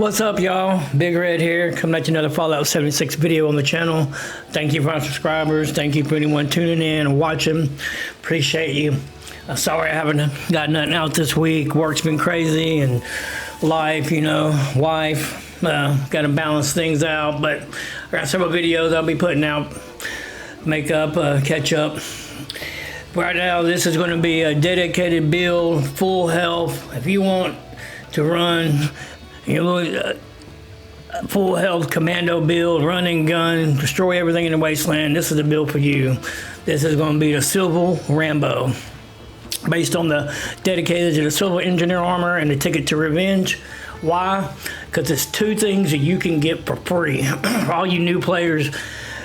What's up, y'all? Big Red here, coming at you another Fallout 76 video on the channel. Thank you for our subscribers. Thank you for anyone tuning in and watching. Appreciate you. Sorry I haven't got nothing out this week. Work's been crazy and life, wife. Got to balance things out, but I got several videos I'll be putting out. Make up, catch up. Right now, this is going to be a dedicated build, full health. If you want to run full health commando build, run and gun, destroy everything in the wasteland, this is the build for you. This is going to be the Silver Rambo, based on the dedicated to the Silver Engineer armor and the Ticket to Revenge. Why? Because it's two things that you can get for free. For all you new players,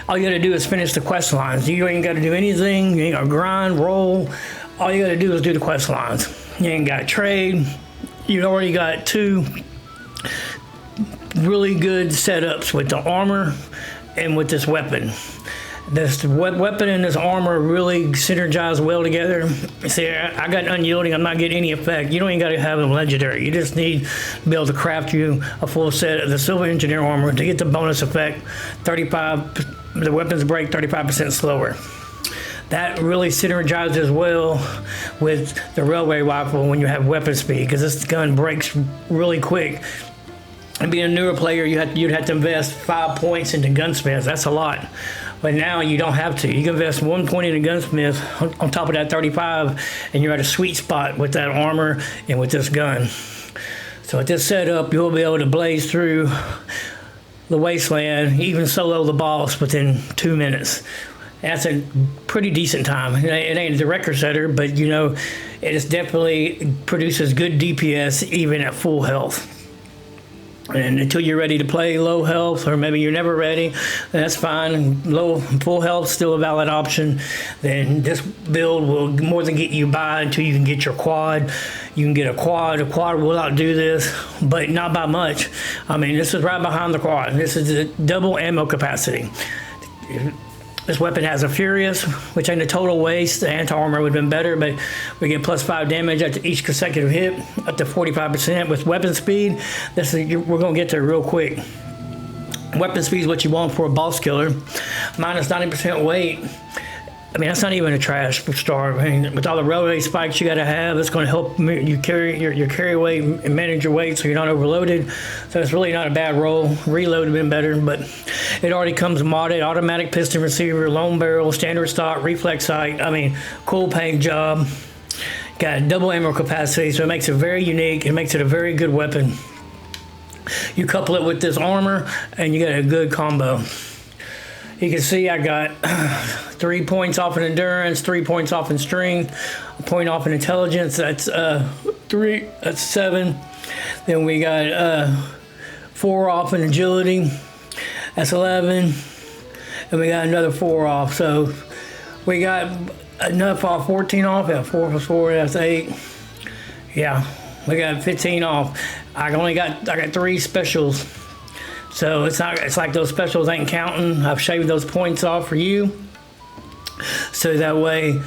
all you got to do is finish the quest lines. You ain't got to do anything. You ain't got to grind, roll. All you got to do is do the quest lines. You ain't got to trade. You already got two really good setups with the armor and with this weapon. This weapon and this armor really synergize well together. See, I got unyielding. I'm not getting any effect. You don't even got to have them legendary. You just need to be able to craft you a full set of the Silver Engineer armor to get the bonus effect. 35, the weapons break 35% slower. That really synergizes well with the railway rifle when you have weapon speed, because this gun breaks really quick. And being a newer player, you'd have to invest 5 points into gunsmiths. That's a lot. But now you don't have to. You can invest 1 point in a gunsmith on top of that 35, and you're at a sweet spot with that armor and with this gun. So at this setup, you'll be able to blaze through the wasteland, even solo the boss within 2 minutes. That's a pretty decent time. It ain't the record setter, but it definitely produces good DPS even at full health. And until you're ready to play low health, or maybe you're never ready, that's fine. Full health still a valid option. Then this build will more than get you by until you can get your quad. You can get a quad. A quad will outdo this, but not by much. I mean, this is right behind the quad. This is the double ammo capacity. This weapon has a Furious, which ain't a total waste. The anti-armor would have been better, but we get +5 damage after each consecutive hit, up to 45% with weapon speed. We're going to get there real quick. Weapon speed is what you want for a boss killer. Minus 90% weight. I mean, that's not even a trash star. I mean, with all the railway spikes you got to have, it's going to help you carry your carry weight and manage your weight so you're not overloaded. So it's really not a bad roll. Reload would have been better, but it already comes modded. Automatic piston receiver, lone barrel, standard stock, reflex sight. I mean, cool paint job. Got double ammo capacity, so it makes it very unique. It makes it a very good weapon. You couple it with this armor, and you got a good combo. You can see I got 3 points off in endurance, 3 points off in strength, a point off in intelligence. That's 3. That's 7. Then we got 4 off in agility. That's 11. And we got another 4 off. So we got enough off. 14 off. Yeah, 4 plus 4. That's 8. Yeah, we got 15 off. I got 3 specials. So it's like those specials ain't counting. I've shaved those points off for you. So that way,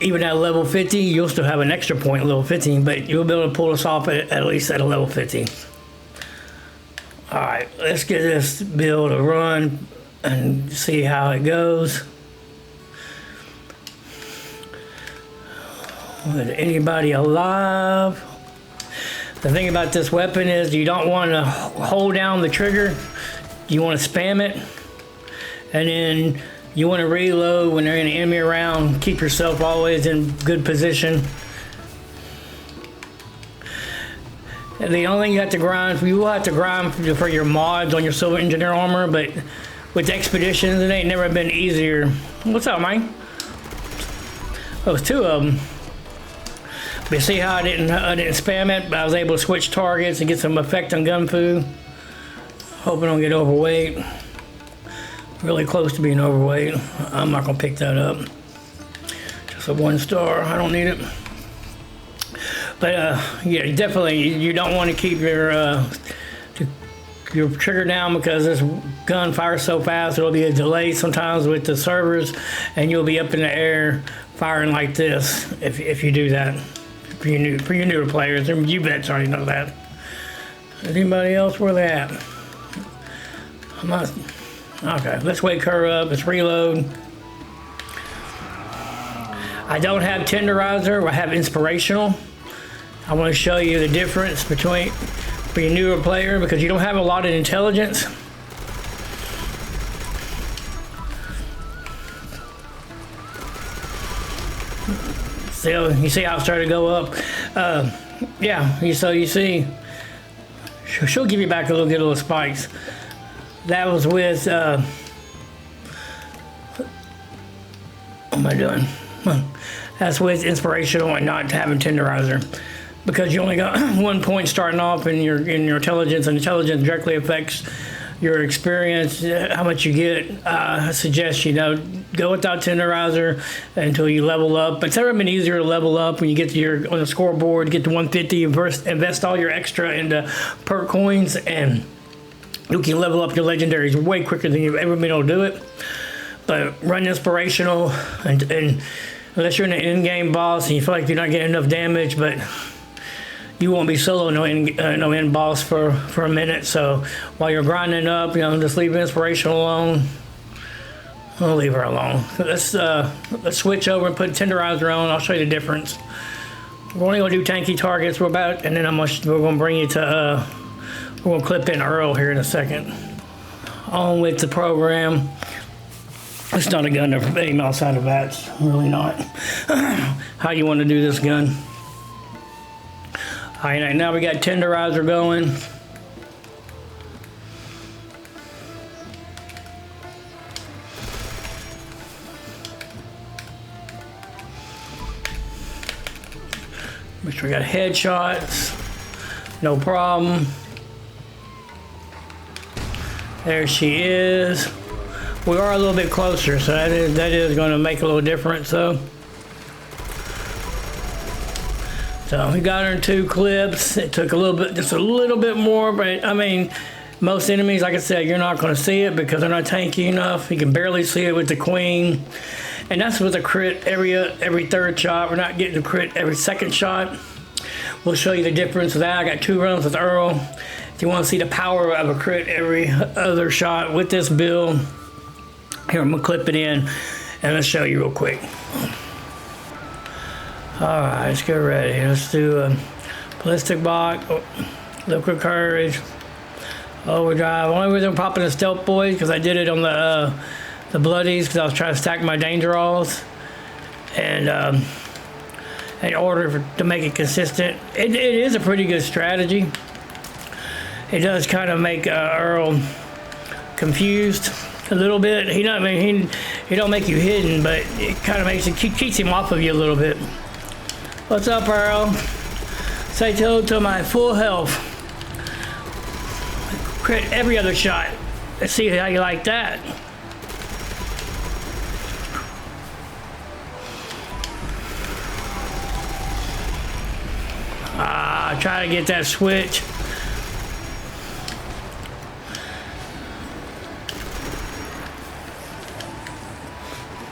even at level 50, you'll still have an extra point at level 15, but you'll be able to pull us off at least at a level 50. All right, let's get this build a run and see how it goes. Is anybody alive? The thing about this weapon is you don't want to hold down the trigger. You want to spam it. And then you want to reload when there's an enemy around. Keep yourself always in good position. And the only thing you have to grind, you will have to grind for your mods on your Silver Engineer armor, but with expeditions, it ain't never been easier. What's up, man? Those 2 of them. But see how I didn't spam it, but I was able to switch targets and get some effect on gun food. Hope I don't get overweight. Really close to being overweight. I'm not gonna pick that up. Just a 1 star, I don't need it. But yeah, definitely you don't want to keep your trigger down, because this gun fires so fast. There'll be a delay sometimes with the servers, and you'll be up in the air firing like this if you do that. For you newer players, and you vets already know that. Anybody else? Where they at? I'm not. Okay, let's wake her up. Let's reload. I don't have tenderizer. I have inspirational. I want to show you the difference between for your newer player because you don't have a lot of intelligence. So you see how it started to go up. Yeah. So you see, she'll give you back a little spikes. That was with. What am I doing? That's with inspirational and not having tenderizer, because you only got 1 point starting off in your intelligence, and intelligence directly affects your experience, how much you get. I suggest go without tenderizer until you level up. It's never been easier to level up when you get to on the scoreboard, get to 150, invest all your extra into perk coins, and you can level up your legendaries way quicker than you've ever been able to do it. But run inspirational, and unless you're in an in-game boss and you feel like you're not getting enough damage, but you won't be solo no end boss for a minute. So while you're grinding up, just leave inspirational alone. I'll leave her alone. Let's switch over and put tenderizer on. I'll show you the difference. We're only gonna do tanky targets. And then we're gonna bring you to. We're gonna clip in Earl here in a second. On with the program. It's not a gun to aim outside of VATS, really not. How you want to do this gun? All right, now we got tenderizer going. Make sure we got headshots. No problem. There she is. We are a little bit closer, so that is going to make a little difference. So we got her in 2 clips. It took just a little bit more, but I mean, most enemies, like I said, you're not going to see it because they're not tanky enough. You can barely see it with the queen, and that's with a crit every 3rd shot. We're not getting a crit every 2nd shot. We'll show you the difference of that. I got 2 runs with Earl. If you want to see the power of a crit every other shot with this build, here I'm gonna clip it in and let's show you real quick. All right, let's get ready. Let's do a ballistic box, liquid courage, overdrive. Only reason I'm popping the stealth boys because I did it on the bloodies because I was trying to stack my danger alls, and in order to make it consistent. It is a pretty good strategy. It does kind of make Earl confused a little bit. He don't make you hidden, but it kind of keeps him off of you a little bit. What's up, Earl? Say hello to my full health. Crit every other shot. Let's see how you like that. Try to get that switch.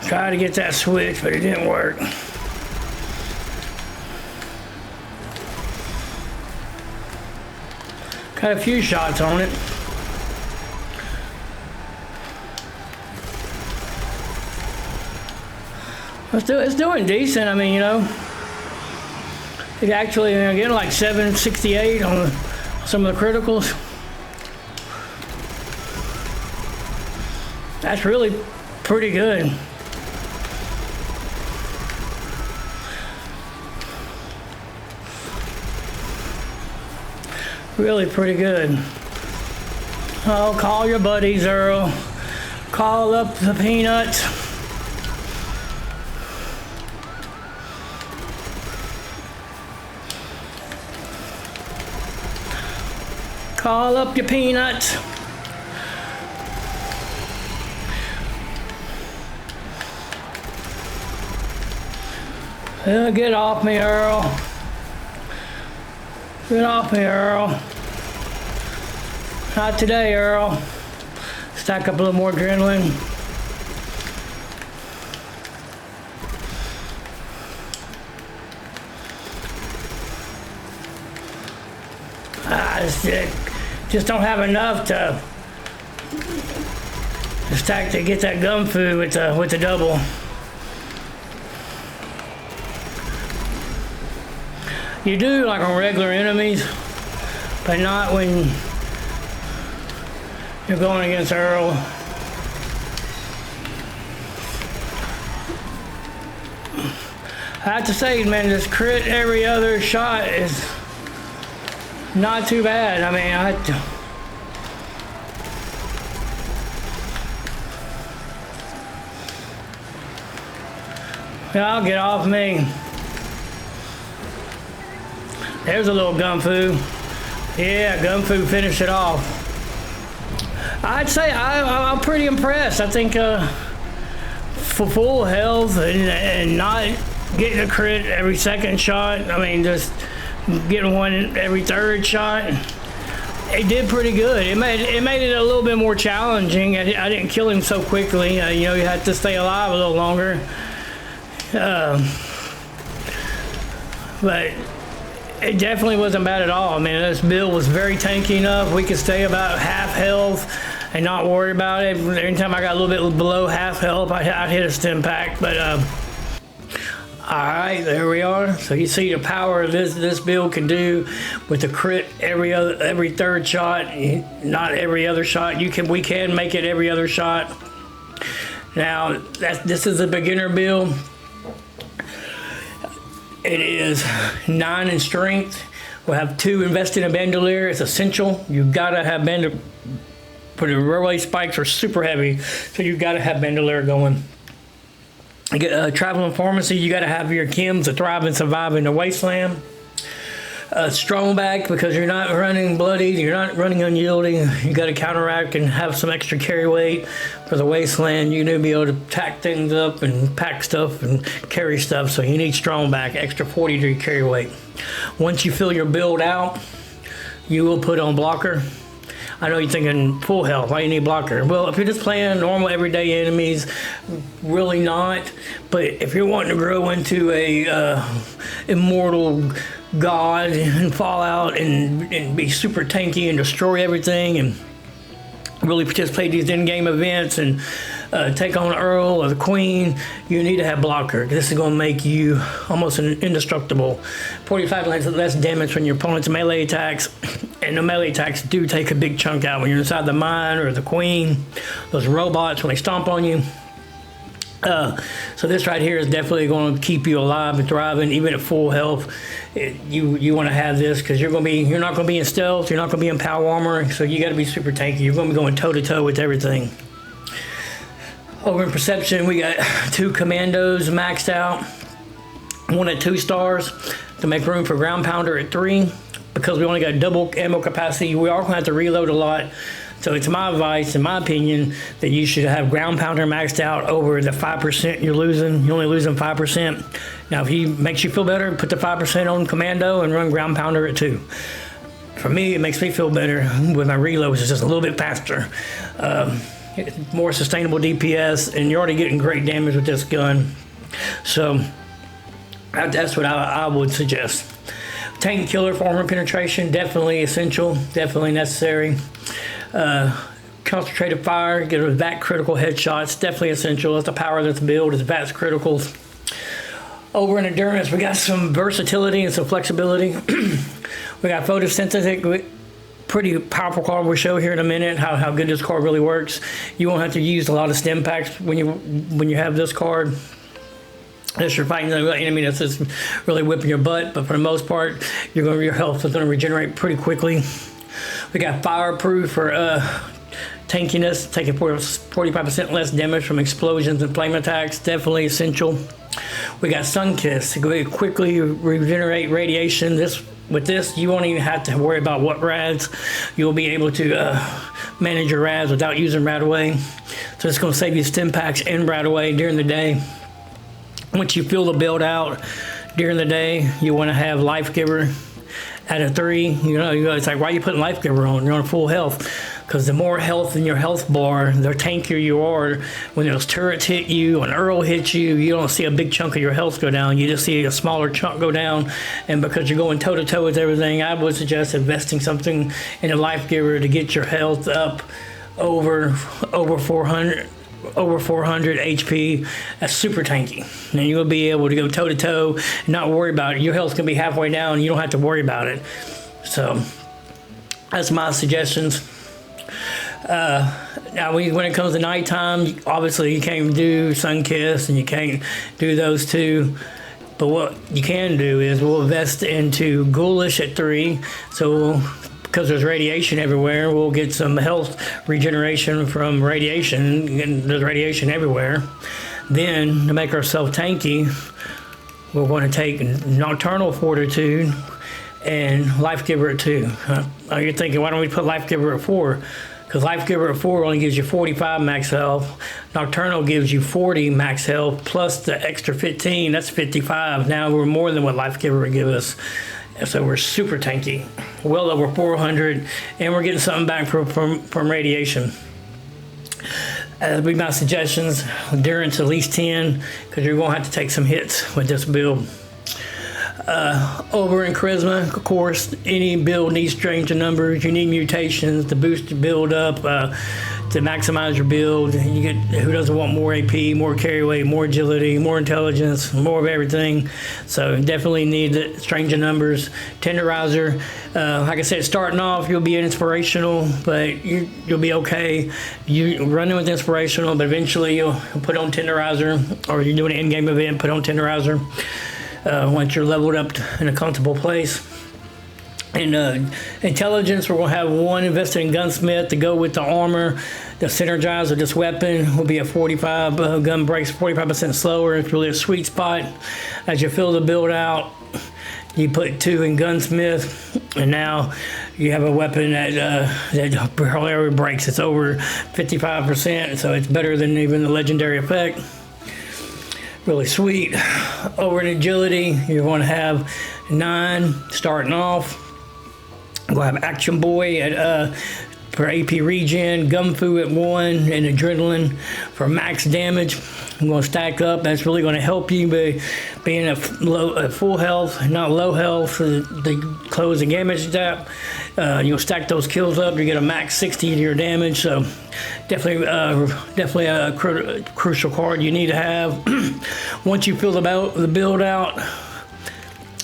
Try to get that switch, but it didn't work. Got a few shots on it. It's doing decent. I mean, it actually getting like 768 on some of the criticals. That's really pretty good. Really pretty good. Oh, call your buddies, Earl. Call up the peanuts. Call up your peanuts. Get off me, Earl. Get off me, Earl. Not today, Earl. Stack up a little more adrenaline. I just don't have enough to stack to get that gun food with the double. You do like on regular enemies, but not when you're going against Earl. I have to say, man, this crit every other shot is not too bad. I mean, I'll get off me. There's a little gun foo. Yeah, gun foo finished it off. I'd say I'm pretty impressed. I think for full health and not getting a crit every second shot, I mean, just getting one every third shot, it did pretty good. It made it a little bit more challenging. I didn't kill him so quickly. You know, you had to stay alive a little longer. But it definitely wasn't bad at all. I mean, this build was very tanky enough. We could stay about half health and not worry about it. Anytime I got a little bit below half health, I'd hit a stim pack. But all right, there we are. So you see the power this build can do with the crit every third shot, not every other shot. We can make it every other shot. Now this is a beginner build. It is 9 in strength. We'll have 2 invested in bandolier. It's essential. You gotta have bandolier. For the railway spikes are super heavy, so you gotta have bandolier going. Traveling pharmacy, you gotta have your chems to thrive and survive in the wasteland. Strong back, because you're not running bloody, you're not running unyielding. You gotta counteract and have some extra carry weight for the wasteland. You need to be able to tack things up and pack stuff and carry stuff, so you need strong back, extra 40 carry weight. Once you fill your build out, you will put on blocker. I know you're thinking full health, why you need blocker? Well, if you're just playing normal everyday enemies, really not. But if you're wanting to grow into a immortal god and fall out and be super tanky and destroy everything and really participate in these in-game events and take on Earl or the Queen, you need to have blocker. This is going to make you almost an indestructible. 45 less damage from your opponent's melee attacks, and the melee attacks do take a big chunk out when you're inside the mine or the Queen. Those robots, when they stomp on you. So this right here is definitely going to keep you alive and thriving, even at full health. You want to have this because you're not going to be in stealth, you're not going to be in power armor, so you got to be super tanky. You're going to be going toe to toe with everything. Over in perception, we got 2 commandos maxed out, 1 at 2 stars to make room for ground pounder at 3. Because we only got double ammo capacity, we are going to have to reload a lot. So it's my advice, in my opinion, that you should have ground pounder maxed out over the 5% you're losing. You're only losing 5%. Now, if he makes you feel better, put the 5% on commando and run ground pounder at 2. For me, it makes me feel better with my reloads. It's just a little bit faster. More sustainable DPS, and you're already getting great damage with this gun. So that's what I would suggest. Tank killer for armor penetration, definitely essential, definitely necessary. Concentrated fire, get a VAC critical headshots, definitely essential. That's the power of this build, is VAC criticals. Over in endurance, we got some versatility and some flexibility. We got photosynthetic, pretty powerful card we'll show here in a minute how good this card really works. You won't have to use a lot of stim packs when you have this card. Unless you're fighting an enemy that's just really whipping your butt, but for the most part, your health is going to regenerate pretty quickly. We got fireproof for tankiness, taking 45% less damage from explosions and flame attacks, definitely essential. We got Sunkiss to go quickly regenerate radiation. With this, you won't even have to worry about what rads. You'll be able to manage your rads without using Radaway. So it's going to save you stim packs and Radaway during the day. Once you fill the build out during the day, you want to have Life Giver at a 3. You know, it's like, why are you putting Life Giver on? You're on full health. because the more health in your health bar, the tankier you are. When those turrets hit you, when Earl hits you, you don't see a big chunk of your health go down. You just see a smaller chunk go down. And because you're going toe-to-toe with everything, I would suggest investing something in a life giver to get your health up over 400 HP. That's super tanky, and you'll be able to go toe to toe and not worry about it. Your health can be halfway down, and you don't have to worry about it. So that's my suggestions. Now, when it comes to nighttime, obviously you can't do sun kiss, and you can't do those two. But what you can do is we'll invest into ghoulish at 3. So because there's radiation everywhere, we'll get some health regeneration from radiation, and there's radiation everywhere. Then, to make ourselves tanky, we're going to take Nocturnal Fortitude and Life Giver at 2. You're thinking, why don't we put Life Giver at 4? Because Life Giver at 4 only gives you 45 max health. Nocturnal gives you 40 max health, plus the extra 15, that's 55. Now we're more than what Life Giver would give us. So we're super tanky, well over 400, and we're getting something back from radiation. That'd be my suggestions. Endurance at least 10, because you're going to have to take some hits with this build. Over in Charisma, of course, any build needs strange numbers. You need mutations to boost your build up, to maximize your build. You get, who doesn't want more AP, more carry weight, more agility, more intelligence, more of everything. So definitely need the strange numbers. Tenderizer, like I said, starting off you'll be inspirational, but you'll be okay. You running with inspirational, but eventually you'll put on Tenderizer, or you're doing an in-game event, put on Tenderizer. Once you're leveled up in a comfortable place. And intelligence, we're going to have 1 invested in gunsmith to go with the armor. The synergize of this weapon will be a 45 gun breaks 45% slower. It's really a sweet spot. As you fill the build out, you put 2 in gunsmith, and now you have a weapon that hardly breaks. It's over 55%, so it's better than even the legendary effect. Really sweet. Over in agility, you're going to have 9 starting off. We'll have Action Boy at for AP regen, Gunfu at 1, and Adrenaline for max damage. I'm going to stack up. That's really going to help you by being at full health, not low health, for the close the damage gap. You'll stack those kills up. You get a max 60 to your damage. So definitely a crucial card you need to have. Once you fill the build out,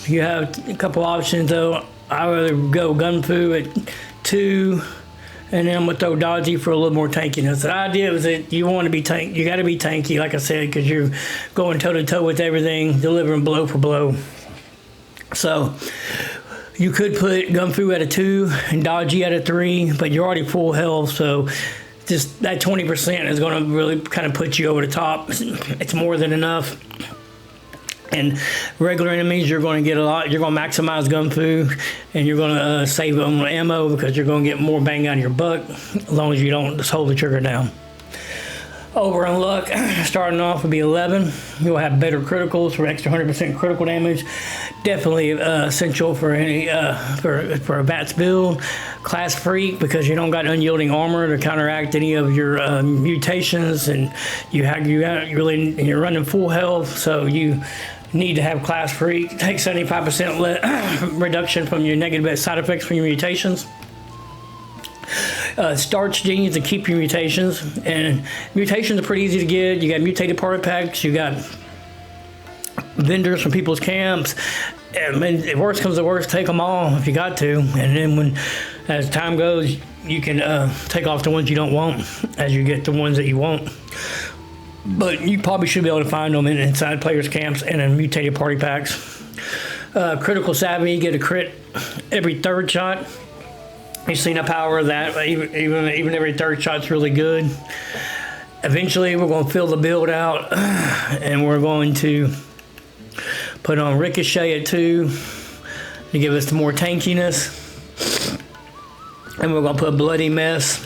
you have a couple options though. I would rather go Gunfu at 2. And then I'm gonna throw Dodgy for a little more tankiness. The idea is that you want to be tank. You got to be tanky, like I said, because you're going toe to toe with everything, delivering blow for blow. So you could put Gunfu at a 2 and Dodgy at a 3, but you're already full health. So just that 20% is going to really kind of put you over the top. It's more than enough. And regular enemies, you're going to get a lot. You're going to maximize Gunfu, and you're going to save on ammo because you're going to get more bang out of your buck as long as you don't just hold the trigger down. Over on luck, starting off would be 11. You'll have better criticals for extra 100% critical damage. Definitely essential for any for a VATS build. Class Freak, because you don't got unyielding armor to counteract any of your mutations, and you're running full health, so you need to have Class Freak. Take 75% reduction from your negative side effects from your mutations. Starch genes to keep your mutations, and mutations are pretty easy to get. You got mutated party packs, you got vendors from people's camps. And if worst comes to worst, take them all if you got to, and then as time goes, you can take off the ones you don't want as you get the ones that you want. But you probably should be able to find them inside players' camps and in mutated party packs. Critical Savvy, you get a crit every 3rd shot. You've seen the power of that. Even every 3rd shot's really good. Eventually, we're going to fill the build out, and we're going to put on Ricochet at 2 to give us more tankiness. And we're going to put Bloody Mess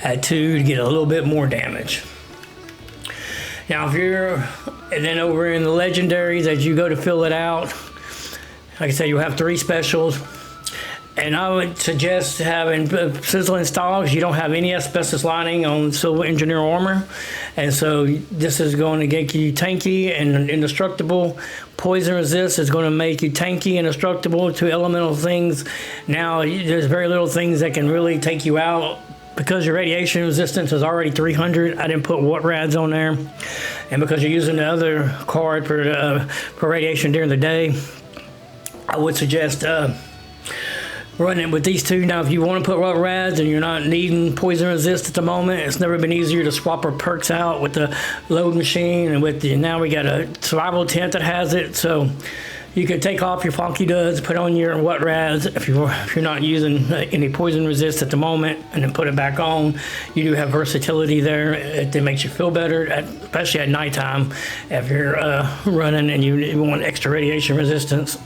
at 2 to get a little bit more damage. Now, and then over in the legendaries, as you go to fill it out, like I said, you'll have 3 specials. And I would suggest having sizzling stogs. You don't have any asbestos lining on Civil Engineer armor. And so this is going to get you tanky and indestructible. Poison resist is going to make you tanky and indestructible to elemental things. Now, there's very little things that can really take you out. Because your radiation resistance is already 300, I didn't put what rads on there. And because you're using the other card for radiation during the day, I would suggest running it with these two. Now, if you want to put what rads and you're not needing poison resist at the moment, it's never been easier to swap our perks out with the load machine. And with the, now we got a survival tent that has it. So you could take off your funky duds, put on your what rads if you're not using any poison resist at the moment, and then put it back on. You do have versatility there. It makes you feel better, especially at nighttime if you're running and you want extra radiation resistance.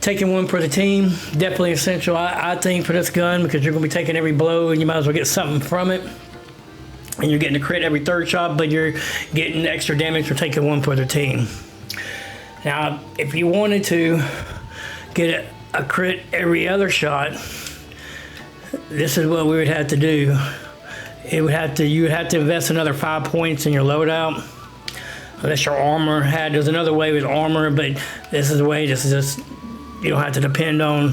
Taking one for the team, definitely essential, I think, for this gun, because you're going to be taking every blow and you might as well get something from it. And you're getting a crit every third shot, but you're getting extra damage for taking one for the team. Now, if you wanted to get a crit every other shot, this is what we would have to do. You would have to invest another 5 points in your loadout, unless your armor had. There's another way with armor, but this is the way. This is just, you don't have to depend on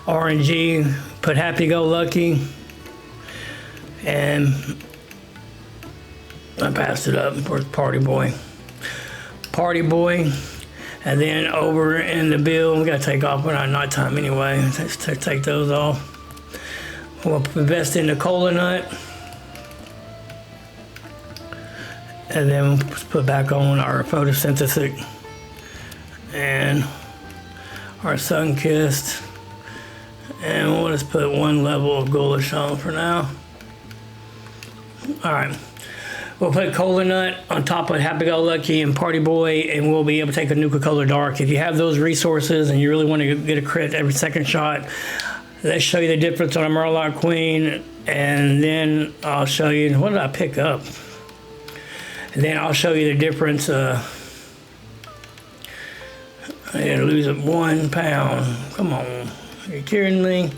RNG. Put happy-go-lucky, and I passed it up for Party Boy. Party Boy. And then over in the build, we gotta take off, we're not nighttime anyway. Let's take those off. We'll invest in the cola nut. And then we'll put back on our photosynthetic and our sun-kissed. And we'll just put one level of ghoulish on for now. All right. We'll put Cola Nut on top of Happy-Go-Lucky and Party Boy, and we'll be able to take a Nuka Color Dark. If you have those resources and you really want to get a crit every second shot, let's show you the difference on a Murloc Queen, and then I'll show you, what did I pick up? And then I'll show you the difference. I had to lose 1 pound. Come on, are you kidding me?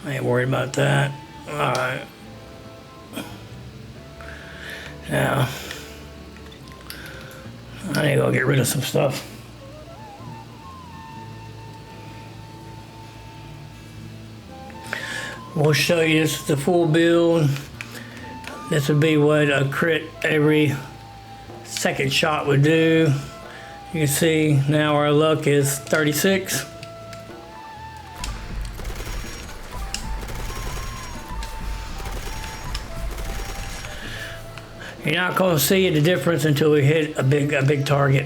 I ain't worried about that. All right. Now, I need to go get rid of some stuff. We'll show you, this is the full build. This would be what a crit every second shot would do. You can see now our luck is 36. You're not going to see the difference until we hit a big target.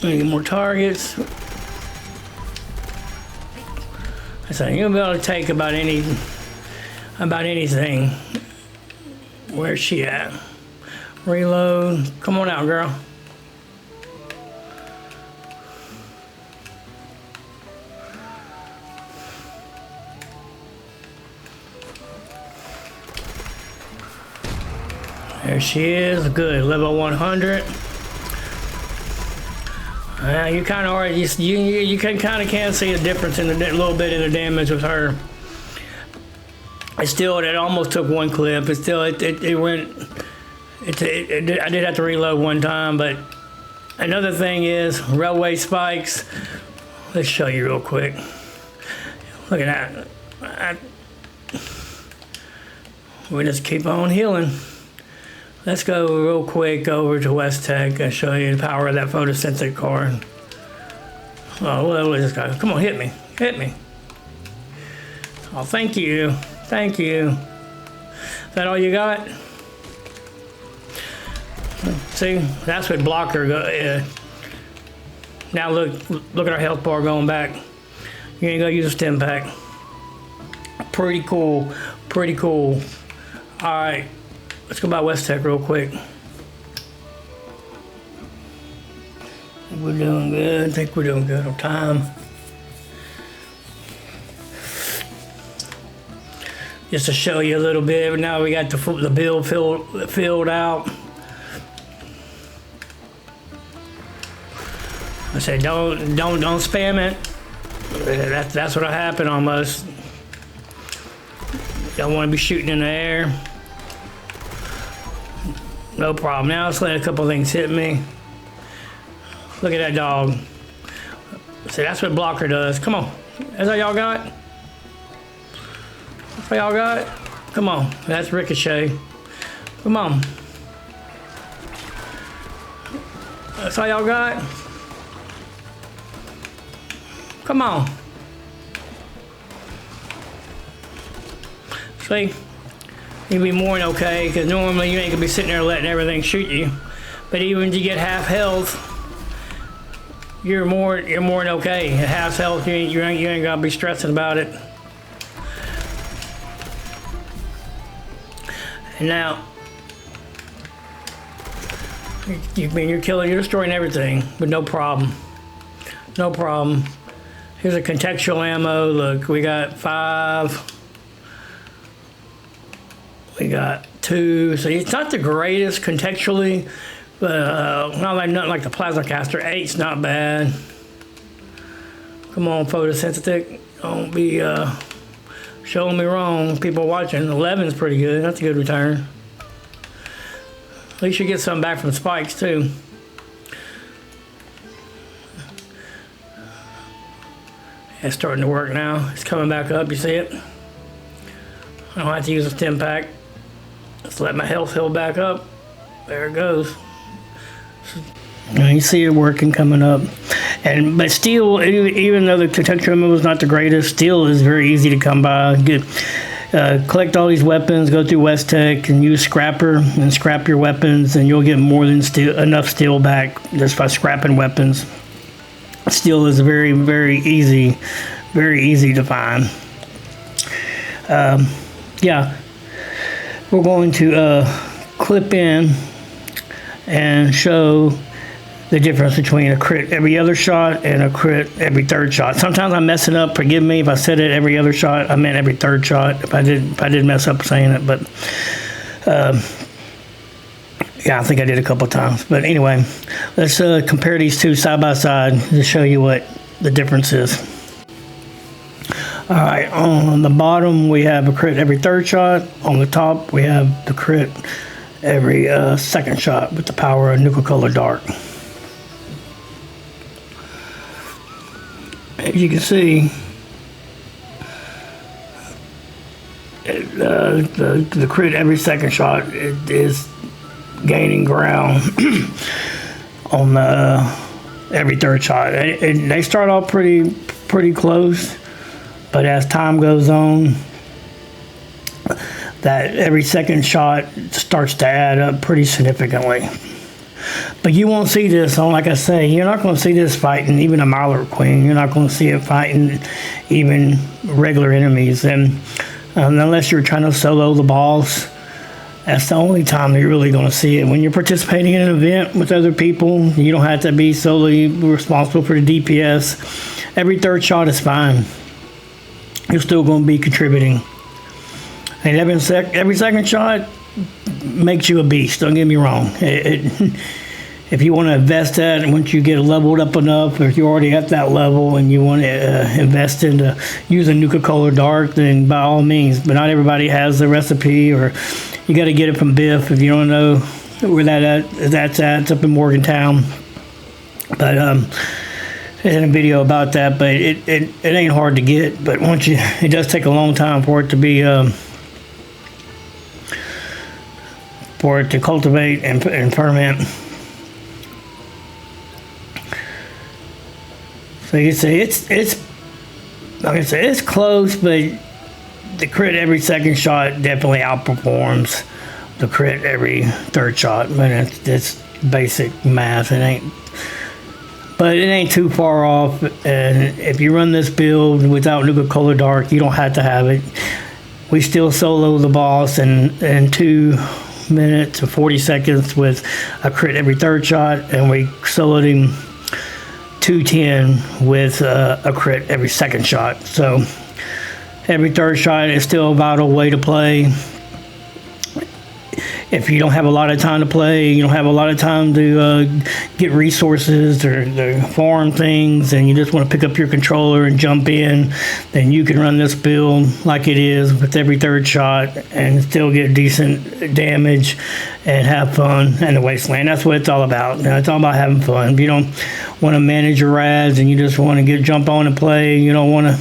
Get more targets. So you'll be able to take about anything. Where's she at? Reload. Come on out, girl. There she is, good, level 100. You kind of already, you can see the difference in a little bit of the damage with her. It almost took one clip. I did have to reload one time, but another thing is railway spikes. Let's show you real quick. Look at that. We just keep on healing. Let's go real quick over to West Tech and show you the power of that photosynthetic card. Oh, what is this guy? Come on, hit me. Hit me. Oh, thank you. Thank you. Is that all you got? See, that's what blocker now look at our health bar going back. You ain't gonna use a stim pack. Pretty cool. Pretty cool. All right. Let's go by West Tech real quick. We're doing good. I think we're doing good on time. Just to show you a little bit. Now we got the build filled out. said, don't spam it. That's what'll happen almost. Don't want to be shooting in the air. No problem. Now let's let a couple things hit me. Look at that dog. See, that's what blocker does. Come on. That's all y'all got? That's all y'all got? Come on. That's ricochet. Come on. That's all y'all got? Come on. See? You'll be more than okay, because normally you ain't gonna be sitting there letting everything shoot you. But even if you get half health, you're more than okay. At half health, you ain't gonna be stressing about it. And now, you're destroying everything, but no problem. No problem. Here's a contextual ammo. Look, we got 5. We got 2. So it's not the greatest contextually, but nothing like the plasma caster. 8's not bad. Come on, photosensitive. Don't be showing me wrong. People watching. 11's pretty good. That's a good return. At least you get some back from spikes too. It's starting to work now. It's coming back up. You see it? I don't have to use a stim pack. Let's let my health heal back up. There it goes. Now you see it working, coming up. But steel, even though the contextual ammo is not the greatest, steel is very easy to come by. Collect all these weapons, go through West Tech, and use scrapper and scrap your weapons, and you'll get more than enough steel back just by scrapping weapons. Steel is very, very easy to find. Yeah, we're going to clip in and show the difference between a crit every other shot and a crit every third shot. Sometimes I'm messing up. Forgive me if I said it every other shot. I meant every third shot. If I did mess up saying it, but yeah, I think I did a couple times. But anyway, let's compare these two side by side to show you what the difference is. All right, on the bottom we have a crit every third shot. On the top we have the crit every second shot with the power of Nuka-Cola Dark. As you can see, the crit every second shot is gaining ground on the every third shot. They start off pretty close, but as time goes on, that every second shot starts to add up pretty significantly. But you won't see this, like I say, you're not going to see this fighting even a Mallard Queen. You're not going to see it fighting even regular enemies. And unless you're trying to solo the boss, that's the only time you're really going to see it. When you're participating in an event with other people, you don't have to be solely responsible for the DPS. Every third shot is fine. You're still going to be contributing. And every second shot makes you a beast, don't get me wrong. If you want to invest that, and once you get leveled up enough, or if you're already at that level and you want to invest into using Nuka-Cola Dark, then by all means. But not everybody has the recipe, or you got to get it from Biff if you don't know where that's at. It's up in Morgantown. But there's a video about that, but it ain't hard to get. But it does take a long time for it to be to cultivate and ferment. So you see, it's like I said, it's close, but the crit every second shot definitely outperforms the crit every third shot. But it's basic math. But it ain't too far off. And if you run this build without Nuka-Cola Dark, you don't have to have it. We still solo the boss in 2 minutes or 40 seconds with a crit every third shot, and we soloed him 210 with a crit every second shot. So every third shot is still a vital way to play. if you don't have a lot of time to play, you don't have a lot of time to get resources or farm things, and you just want to pick up your controller and jump in, then you can run this build like it is with every third shot and still get decent damage and have fun in the wasteland. That's what it's all about. Now, it's all about having fun. If you don't want to manage your rads and you just want to jump on and play, you don't want to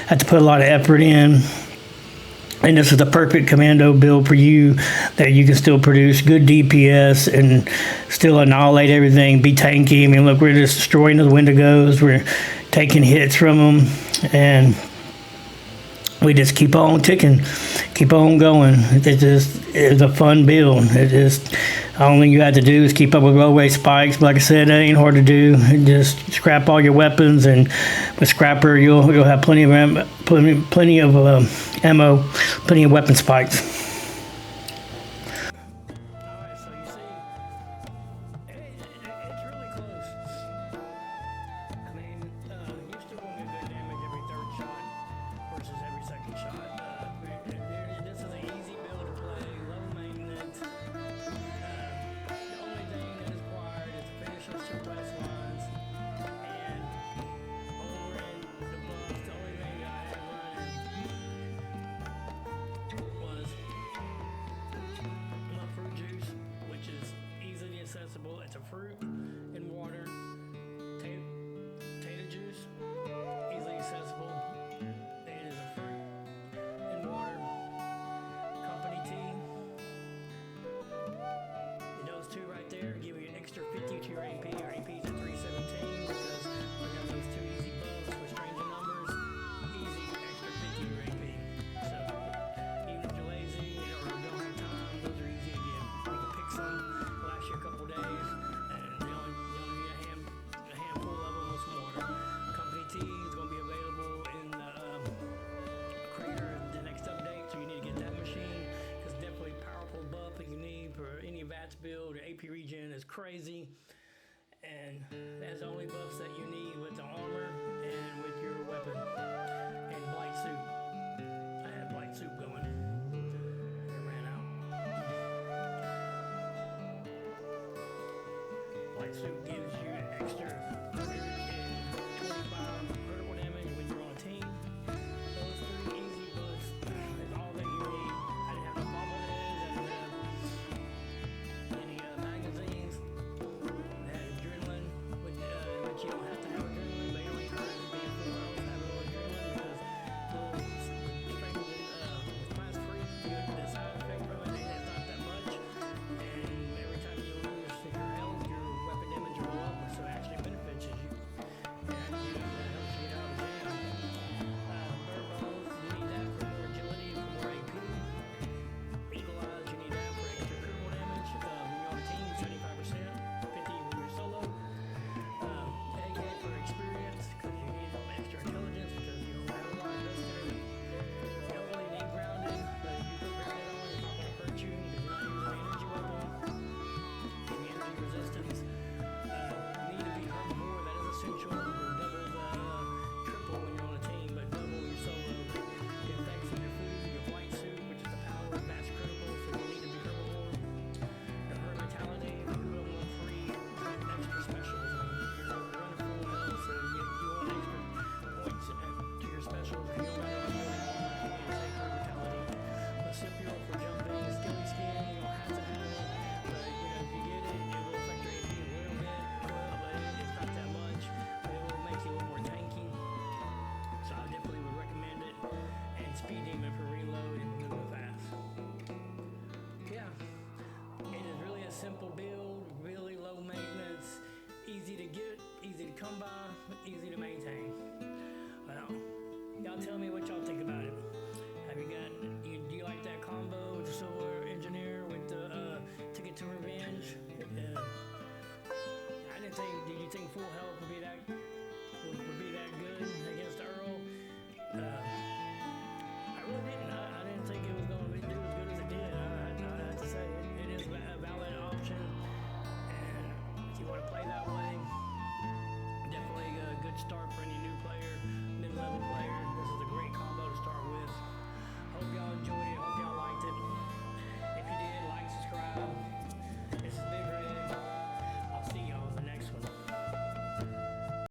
have to put a lot of effort in. And this is the perfect Commando build for you, that you can still produce good DPS and still annihilate everything, be tanky. I mean, look, we're just destroying the Wendigos. We're taking hits from them, and we just keep on ticking, keep on going. It's a fun build. The only thing you have to do is keep up with low rate spikes. Like I said, that ain't hard to do. Just scrap all your weapons, and with Scrapper, you'll have plenty of ammo, plenty of weapon spikes. Alright, so you see, it's really close. I mean, you're still going to get good damage every third shot versus every second shot. This is an easy build to play, low maintenance. The only thing that is required is to finish those 2 quest lines, and over in the buffs, the only thing that I had running was my fruit juice, which is easily accessible. It's a fruit and water. Tater juice, easily accessible. It is a fruit and water. Company tea. And those 2 right there give you an extra 50 to your AP. Your AP's at 317 because we got those 2 easy buffs with stranger numbers. Easy extra 50 to your AP. So even if you're lazy or don't have time, those are easy to get. You can pick some, last you a couple days, and you only need a handful of them with some water. Company tea is going to be available in the crater the next update, so you need to get that machine, because definitely powerful buff that you need for any VATS build. Your AP regen is crazy, and that's the only buffs that you need with the armor and with your weapon. And blight suit. I had blight suit going. It ran out. Blight suit gives you an extra 25 critical damage when you're on a team. Those 3 easy buffs is all that you need. I didn't have no bobbleheads, I didn't have any magazines. It had adrenaline, which you don't have to have adrenaline, but it only hurts being full health, have a little adrenaline, because strength with class 3, the side effect from it is not that much, and every time you lose your health, your weapon damage will go up, so it actually benefits you. And that helps you get out of jam. Bird bones, you need that for more agility, for more AP. Eagle eyes, you need that for extra critical damage. When you're on a team, 75%, 50 when you're solo. AK for experience, because you need extra intelligence, because you don't have a lot invested in it. You don't really need grounded, but if you put grounded on, it's not going to hurt you, because you're not using an energy weapon. Give you energy resistance. You need to be herbivore, that is essential. You'll double triple when you're on a team, but double your solo. The effects of your food, your blight suit, which is the power of mass critical, so you need to be herbivore. The herb vitality, if you put them on free, extra specials. I mean, you're running full health, so you want extra points to your specials. If you don't run on healing armor, you need to take herb vitality. Marsupial for jumping, scaly skin, you don't have to have it, but if you get it, it will affect your AP a little bit, but it's not that much, but it will make you a little more tanky. So I definitely would recommend it. And speed demon for reload and moving fast. Yeah, it is really a simple build, really low maintenance, easy to get, easy to come by, easy to maintain. Well, y'all tell me what y'all think about